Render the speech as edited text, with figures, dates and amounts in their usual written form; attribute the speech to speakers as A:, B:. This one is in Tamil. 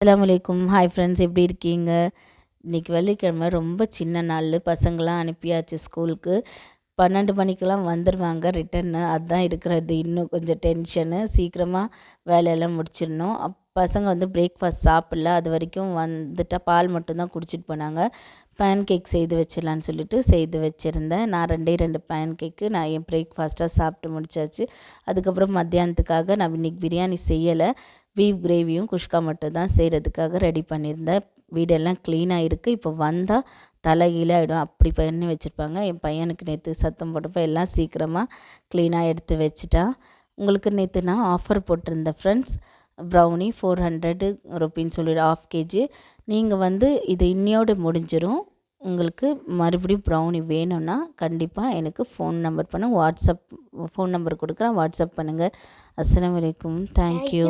A: அஸ்ஸலாமு அலைக்கும். ஹாய் ஃப்ரெண்ட்ஸ், எப்படி இருக்கீங்க? இன்றைக்கி வெள்ளிக்கிழமை, ரொம்ப சின்ன நாள். பசங்களாம் அனுப்பியாச்சு ஸ்கூலுக்கு. 12 மணிக்கெலாம் வந்துடுவாங்க ரிட்டன்னு. அதுதான் இருக்கிறது இன்னும் கொஞ்சம் டென்ஷனு. சீக்கிரமாக வேலையெல்லாம் முடிச்சிடணும். பசங்க வந்து பிரேக்ஃபாஸ்ட் சாப்பிடல. அது வரைக்கும் வந்துட்டால் பால் மட்டும்தான் குடிச்சிட்டு போனாங்க. பேன் கேக் செய்து வச்சிடலான்னு சொல்லிட்டு செய்து வச்சுருந்தேன். நான் 2 பேன் கேக்கு நான் என் பிரேக்ஃபாஸ்ட்டாக சாப்பிட்டு முடிச்சாச்சு. அதுக்கப்புறம் மத்தியானத்துக்காக நான் இன்றைக்கி பிரியாணி செய்யலை. பீஃப் கிரேவியும் குஷ்கா மட்டும் தான் செய்கிறதுக்காக ரெடி பண்ணியிருந்தேன். வீடெல்லாம் க்ளீனாக இருக்குது. இப்போ வந்தால் தலைகீழ ஆகிடும், அப்படி பண்ணி வச்சுருப்பாங்க. என் பையனுக்கு நேற்று சத்தம் போட்டப்போ எல்லாம் சீக்கிரமாக க்ளீனாக எடுத்து வச்சுட்டான். உங்களுக்கு நேற்று நான் ஆஃபர் போட்டிருந்தேன் ஃப்ரெண்ட்ஸ். ப்ரௌனி 400 ருப்பின்னு சொல்லிட்டு 1/2 kg. நீங்கள் வந்து இது இன்னையோடு முடிஞ்சிடும். உங்களுக்கு மறுபடியும் ப்ரௌனி வேணும்னா கண்டிப்பாக எனக்கு phone number WhatsApp phone number கொடுக்குறேன், வாட்ஸ்அப் பண்ணுங்கள். அஸ்ஸலாமு அலைக்கும். தேங்க்யூ.